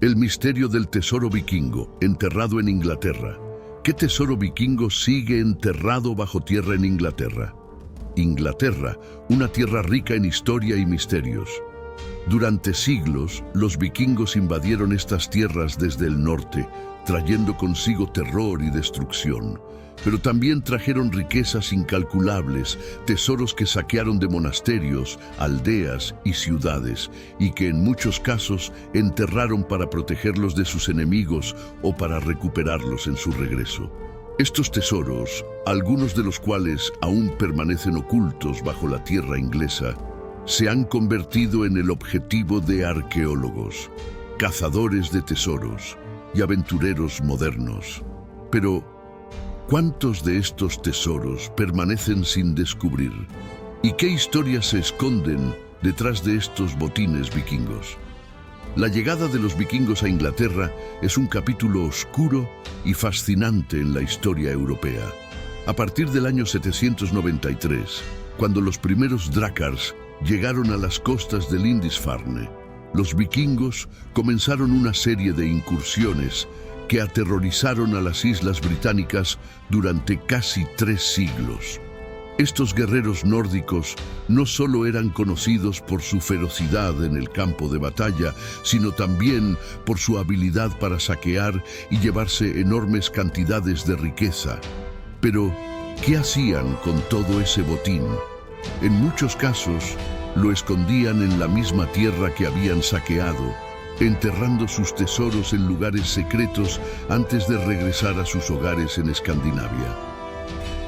El misterio del tesoro vikingo, enterrado en Inglaterra. ¿Qué tesoro vikingo sigue enterrado bajo tierra en Inglaterra? Inglaterra, una tierra rica en historia y misterios. Durante siglos, los vikingos invadieron estas tierras desde el norte, trayendo consigo terror y destrucción. Pero también trajeron riquezas incalculables, tesoros que saquearon de monasterios, aldeas y ciudades, y que en muchos casos enterraron para protegerlos de sus enemigos o para recuperarlos en su regreso. Estos tesoros, algunos de los cuales aún permanecen ocultos bajo la tierra inglesa, se han convertido en el objetivo de arqueólogos, cazadores de tesoros y aventureros modernos. Pero, ¿cuántos de estos tesoros permanecen sin descubrir? ¿Y qué historias se esconden detrás de estos botines vikingos? La llegada de los vikingos a Inglaterra es un capítulo oscuro y fascinante en la historia europea. A partir del año 793, cuando los primeros drácars llegaron a las costas de Lindisfarne, los vikingos comenzaron una serie de incursiones que aterrorizaron a las islas británicas durante casi 3 siglos. Estos guerreros nórdicos no solo eran conocidos por su ferocidad en el campo de batalla, sino también por su habilidad para saquear y llevarse enormes cantidades de riqueza. Pero, ¿qué hacían con todo ese botín? En muchos casos, lo escondían en la misma tierra que habían saqueado, enterrando sus tesoros en lugares secretos antes de regresar a sus hogares en Escandinavia.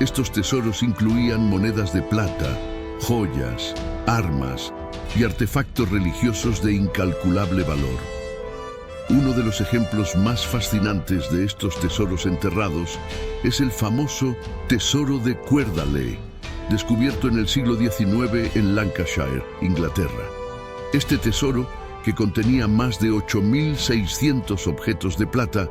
Estos tesoros incluían monedas de plata, joyas, armas y artefactos religiosos de incalculable valor. Uno de los ejemplos más fascinantes de estos tesoros enterrados es el famoso Tesoro de Cuerdale, descubierto en el siglo XIX en Lancashire, Inglaterra. Este tesoro, que contenía más de 8.600 objetos de plata,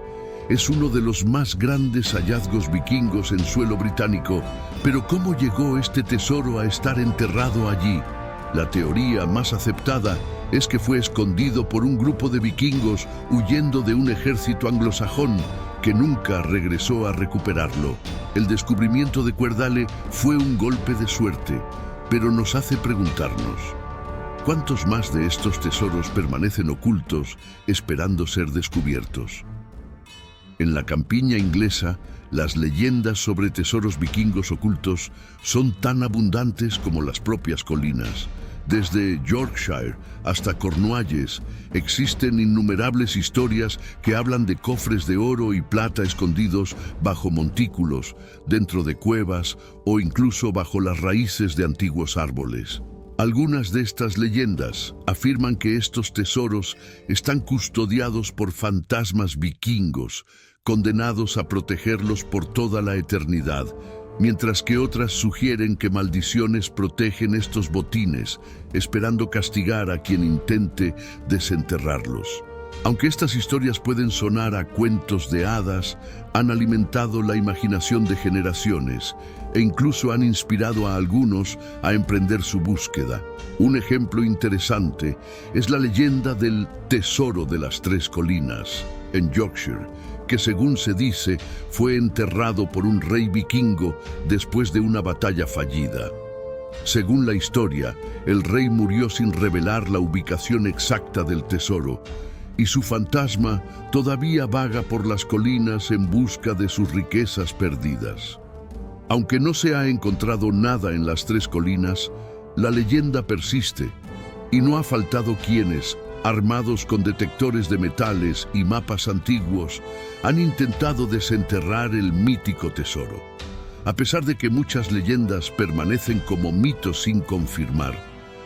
es uno de los más grandes hallazgos vikingos en suelo británico. Pero ¿cómo llegó este tesoro a estar enterrado allí? La teoría más aceptada es que fue escondido por un grupo de vikingos huyendo de un ejército anglosajón que nunca regresó a recuperarlo. El descubrimiento de Cuerdale fue un golpe de suerte, pero nos hace preguntarnos: ¿cuántos más de estos tesoros permanecen ocultos, esperando ser descubiertos? En la campiña inglesa, las leyendas sobre tesoros vikingos ocultos son tan abundantes como las propias colinas. Desde Yorkshire hasta Cornualles, existen innumerables historias que hablan de cofres de oro y plata escondidos bajo montículos, dentro de cuevas o incluso bajo las raíces de antiguos árboles. Algunas de estas leyendas afirman que estos tesoros están custodiados por fantasmas vikingos, condenados a protegerlos por toda la eternidad, mientras que otras sugieren que maldiciones protegen estos botines, esperando castigar a quien intente desenterrarlos. Aunque estas historias pueden sonar a cuentos de hadas, han alimentado la imaginación de generaciones e incluso han inspirado a algunos a emprender su búsqueda. Un ejemplo interesante es la leyenda del Tesoro de las Tres Colinas, en Yorkshire, que según se dice fue enterrado por un rey vikingo después de una batalla fallida. Según la historia, el rey murió sin revelar la ubicación exacta del tesoro, y su fantasma todavía vaga por las colinas en busca de sus riquezas perdidas. Aunque no se ha encontrado nada en las Tres Colinas, la leyenda persiste, y no ha faltado quienes, armados con detectores de metales y mapas antiguos, han intentado desenterrar el mítico tesoro. A pesar de que muchas leyendas permanecen como mitos sin confirmar,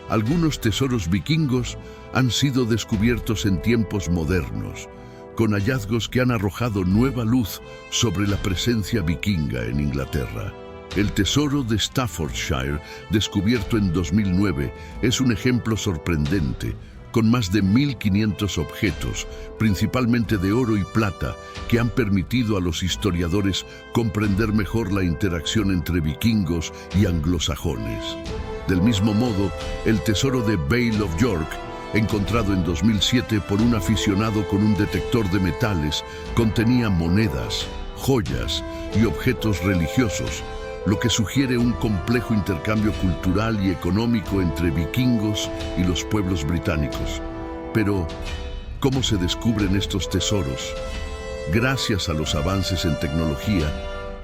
algunos tesoros vikingos han sido descubiertos en tiempos modernos, con hallazgos que han arrojado nueva luz sobre la presencia vikinga en Inglaterra. El tesoro de Staffordshire, descubierto en 2009, es un ejemplo sorprendente, con más de 1.500 objetos, principalmente de oro y plata, que han permitido a los historiadores comprender mejor la interacción entre vikingos y anglosajones. Del mismo modo, el tesoro de Vale of York encontrado en 2007 por un aficionado con un detector de metales, contenía monedas, joyas y objetos religiosos, lo que sugiere un complejo intercambio cultural y económico entre vikingos y los pueblos británicos. Pero, ¿cómo se descubren estos tesoros? Gracias a los avances en tecnología,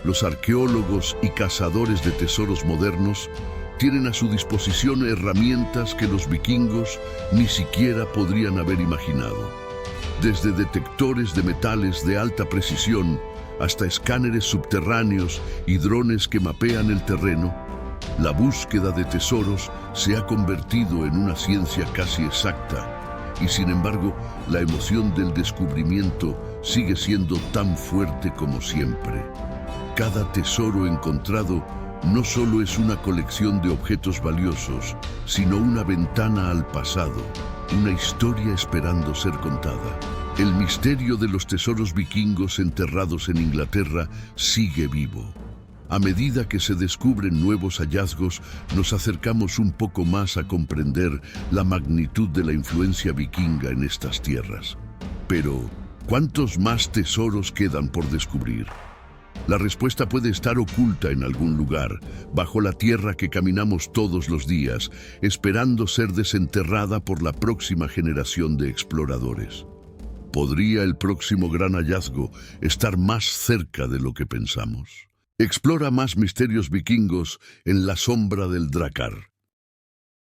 los arqueólogos y cazadores de tesoros modernos tienen a su disposición herramientas que los vikingos ni siquiera podrían haber imaginado. Desde detectores de metales de alta precisión hasta escáneres subterráneos y drones que mapean el terreno, la búsqueda de tesoros se ha convertido en una ciencia casi exacta, y sin embargo, la emoción del descubrimiento sigue siendo tan fuerte como siempre. Cada tesoro encontrado no solo es una colección de objetos valiosos, sino una ventana al pasado, una historia esperando ser contada. El misterio de los tesoros vikingos enterrados en Inglaterra sigue vivo. A medida que se descubren nuevos hallazgos, nos acercamos un poco más a comprender la magnitud de la influencia vikinga en estas tierras. Pero, ¿cuántos más tesoros quedan por descubrir? La respuesta puede estar oculta en algún lugar, bajo la tierra que caminamos todos los días, esperando ser desenterrada por la próxima generación de exploradores. ¿Podría el próximo gran hallazgo estar más cerca de lo que pensamos? Explora más misterios vikingos en La Sombra del Drakkar.